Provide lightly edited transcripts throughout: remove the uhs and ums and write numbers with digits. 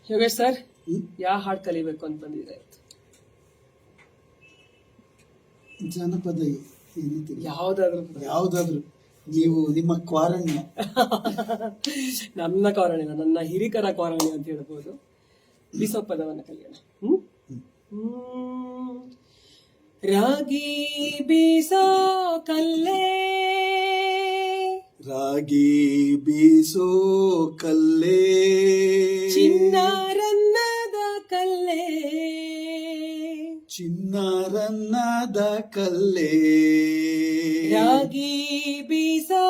Yogesh sir, ಯಾವ ಹಾಡು ಕಲಿಬೇಕು ಅಂತ ಬಂದಿದೆ? ಜನಪದ ಯಾವ್ದಾದ್ರು ನೀವು ನಿಮ್ಮ ಕ್ವಾರಣ್ಯ. ನನ್ನ ಕಾರಣ, ನನ್ನ ಹಿರಿಕರ ಕಾರಣ ಅಂತ ಹೇಳ್ಬೋದು. ಬಿಸೋ ಪದವನ್ನ ಕಲಿಯೋಣ. ರಾಗಿ ಬೀಸೋ ಕಲ್ಲೇ, ರಾಗಿ ಬೀಸೋ ಕಲ್ಲೇ, ಚಿನ್ನಾರನ್ನದ ಕಲ್ಲೇ, ಚಿನ್ನಾರನ್ನದ ಕಲ್ಲೇ, ರಾಗಿ ಬೀಸೋ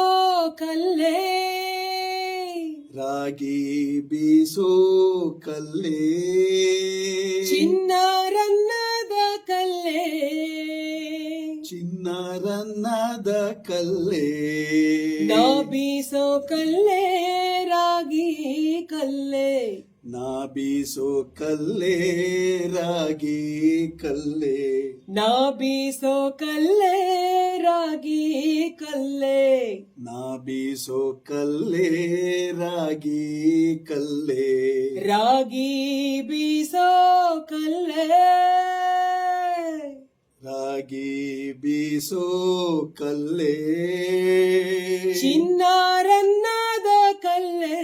ಕಲ್ಲೇ, ರಾಗಿ ಬೀಸೋ ಕಲ್ಲೇ, ಚಿನ್ನಾರನ್ನದ ಕಲ್ಲೇ, ಚಿನ್ನಾರನ್ನದ ಕಲ್ಲೇ, ನಾ ಬೀಸೋ ಕಲ್ಲೇ ರಾಗಿ ಕಲ್ಲೇ, ನಾ ಬೀಸೋ ಕಲ್ಲೇ ರಾಗಿ ಕಲ್ಲೇ, ನಾ ಬೀಸೋ ಕಲ್ಲೇ ರಾಗಿ ಕಲ್ಲೇ, ನಾ ಬೀಸೋ ಕಲ್ಲೇ ರಾಗಿ ಕಲ್ಲೇ, ರಾಗಿ ಬೀಸೋ ಕಲ್ಲೇ, ರಾಗಿ ಬೀಸೋ ಕಲ್ಲೇ, ಚಿನ್ನಾರನ್ನದ ಕಲ್ಲೇ,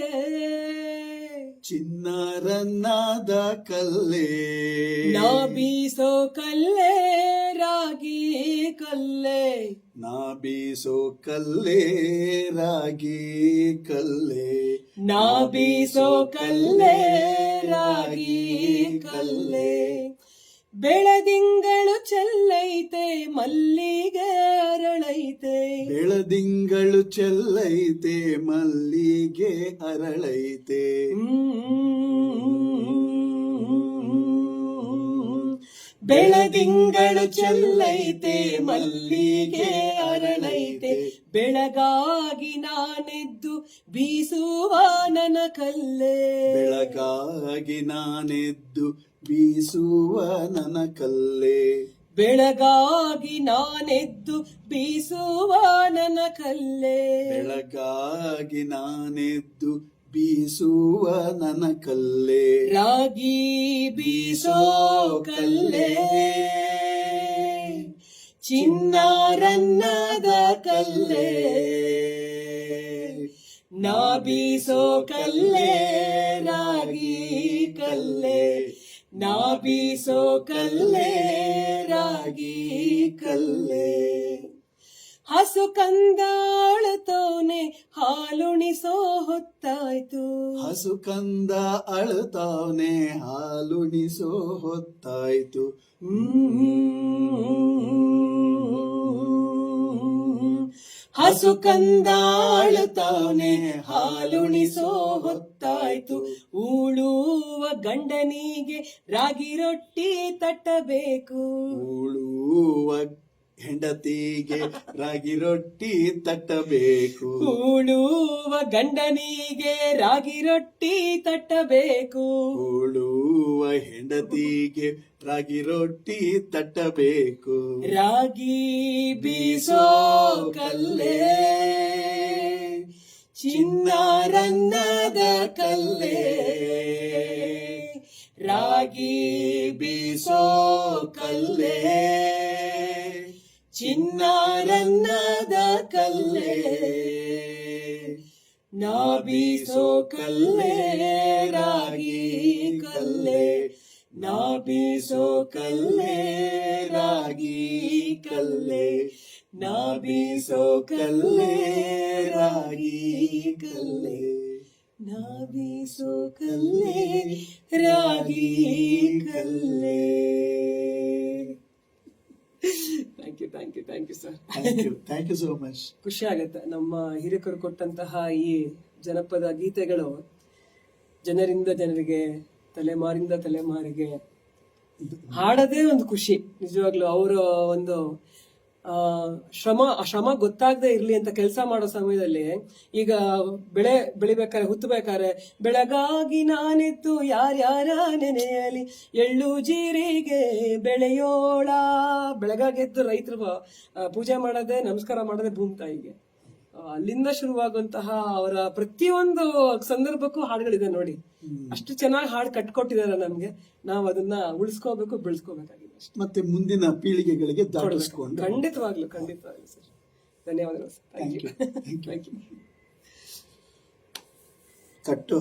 ಚಿನ್ನಾರನ್ನದ ಕಲ್ಲೇ, ನಾ ಬೀಸೋ ಕಲ್ಲೇ ರಾಗಿ ಕಲ್ಲೇ, ನಾ ಬೀಸೋ ಕಲ್ಲೇ ರಾಗಿ ಕಲ್ಲೇ, ನಾ ಬೀಸೋ ಕಲ್ಲೇ ರಾಗಿ ಕಲ್ಲೇ, ಬೆಳದಿಂಗಳು ಚೆಲ್ಲೈತೆ ಮಲ್ಲಿಗೆ ಅರಳೈತೆ, ಬೆಳದಿಂಗಳು ಚೆಲ್ಲೈತೆ ಮಲ್ಲಿಗೆ ಅರಳೈತೆ, ಬೆಳದಿಂಗಳು ಚೆಲ್ಲೈತೆ ಮಲ್ಲಿಗೆ ಅರಳೈತೆ, ಬೆಳಗಾಗಿ ನಾನೆದ್ದು ಬೀಸುವ ನನ್ನ ಕಲ್ಲೇ, ಬೆಳಗಾಗಿ ನಾನೆದ್ದು ಬೀಸುವ ನನ್ನ ಕಲ್ಲೇ, ಬೆಳಗಾಗಿ ನಾನೆದ್ದು ಬೀಸುವ ನನ್ನ ಕಲ್ಲೇ, ಬೆಳಗಾಗಿ ನಾನೆದ್ದು ಬೀಸುವ ನನ್ನ ಕಲ್ಲೇ, ರಾಗಿ ಬೀಸೋ ಕಲ್ಲೇ, ಚಿನ್ನಾರನ್ನದ ಕಲ್ಲೇ, ನಾ ಬೀಸೋ ಕಲ್ಲೇ ರಾಗಿ ಕಲ್ಲೇ, ನಾ ಬೀಸೋ ಕಲ್ಲೇ ರಾಗಿ ಕಲ್ಲೇ, ಹಸು ಕಂದಾಳತೋನೆ ಹಾಲುಣಿಸೋ ಹೊತ್ತಾಯ್ತು, ಹಸು ಕಂದ ಅಳುತ್ತಾವನೆ ಹಾಲುಣಿಸೋ ಹೊತ್ತಾಯ್ತು, ಹಸು ಕಂದಾಳುತ್ತಾನೆ ಹಾಲುಣಿಸೋ ಹೊತ್ತಾಯ್ತು, ಉಳುವ ಗಂಡನಿಗೆ ರಾಗಿ ರೊಟ್ಟಿ ತಟ್ಟಬೇಕು, ಉಳುವ ಹೆಂಡತಿಗೆ ರಾಗಿ ರೊಟ್ಟಿ ತಟ್ಟಬೇಕು, ಉಳುವ ಗಂಡನಿಗೆ ರಾಗಿ ರೊಟ್ಟಿ ತಟ್ಟಬೇಕು, ಉಳುವ ಹೆಂಡತಿಗೆ ರಾಗಿ ರೊಟ್ಟಿ ತಟ್ಟಬೇಕು, ರಾಗಿ ಬೀಸೋ ಕಲ್ಲೇ, ಚಿನ್ನಾರನ್ನದ ಕಲ್ಲೇ, ರಾಗಿ ಬೀಸೋ ಕಲ್ಲೇ, ಚಿನ್ನಾರನ್ನದ ಕಲ್ಲೇ, ನಾ ಬೀಸೋ ಕಲ್ಲೇ ರಾಗಿ ಕಲ್ಲೇ, ನಾ ಬೀಸೋ ಕಲ್ಲೇ ರಾಗಿ ಕಲ್ಲೇ, ನಾ ಬೀಸೋ ಕಲ್ಲೇ ರಾಗಿ ಕಲ್ಲೇ, ನಾ ಬೀಸೋ ಕಲ್ಲೇ ರಾಗಿ ಕಲ್ಲೇ. Thank you sir. Thank you so much. ಖುಷಿ ಆಗುತ್ತೆ. ನಮ್ಮ ಹಿರಿಕರು ಕೊಟ್ಟಂತಹ ಈ ಜನಪದ ಗೀತೆಗಳು ಜನರಿಂದ ಜನರಿಗೆ, ತಲೆಮಾರಿಂದ ತಲೆಮಾರಿಗೆ ಹಾಡೋದೇ ಒಂದು ಖುಷಿ. ನಿಜವಾಗ್ಲೂ ಅವರ ಒಂದು ಶ್ರಮ ಗೊತ್ತಾಗದೆ ಇರ್ಲಿ ಅಂತ ಕೆಲಸ ಮಾಡೋ ಸಮಯದಲ್ಲಿ, ಈಗ ಬೆಳೆ ಬೆಳಿಬೇಕಾದ್ರೆ ಹುತ್ತಬೇಕಾದ್ರೆ ಬೆಳಗಾಗಿ ನಾನೆತ್ತು ಯಾರ್ಯಾರ ನೆನೆಯಲಿ, ಎಳ್ಳು ಜೀರಿಗೆ ಬೆಳೆಯೋಳ, ಬೆಳಗಾಗೆದ್ದು ರೈತರು ಪೂಜೆ ಮಾಡೋದೇ, ನಮಸ್ಕಾರ ಮಾಡೋದೇ ಭೂಮಿ ತಾಯಿಗೆ. ಅಲ್ಲಿಂದ ಶುರುವಾಗುವಂತಹ ಅವರ ಪ್ರತಿಯೊಂದು ಸಂದರ್ಭಕ್ಕೂ ಹಾಡುಗಳಿದೆ ನೋಡಿ. ಅಷ್ಟು ಚೆನ್ನಾಗಿ ಹಾಡು ಕಟ್ಕೊಟ್ಟಿದ್ದಾರೆ ನಮ್ಗೆ. ನಾವು ಅದನ್ನ ಉಳಿಸ್ಕೋಬೇಕು, ಬೆಳೆಸ್ಕೋಬೇಕಾಗಿದೆ ಅಷ್ಟೇ. ಮತ್ತೆ ಮುಂದಿನ ಪೀಳಿಗೆಗಳಿಗೆ ದಾಟಿಸ್ಕೊಂಡು ಖಂಡಿತವಾಗ್ಲು ಸರ್. ಧನ್ಯವಾದಗಳು sir. Thank you. Thank you. ಕಟ್ಟು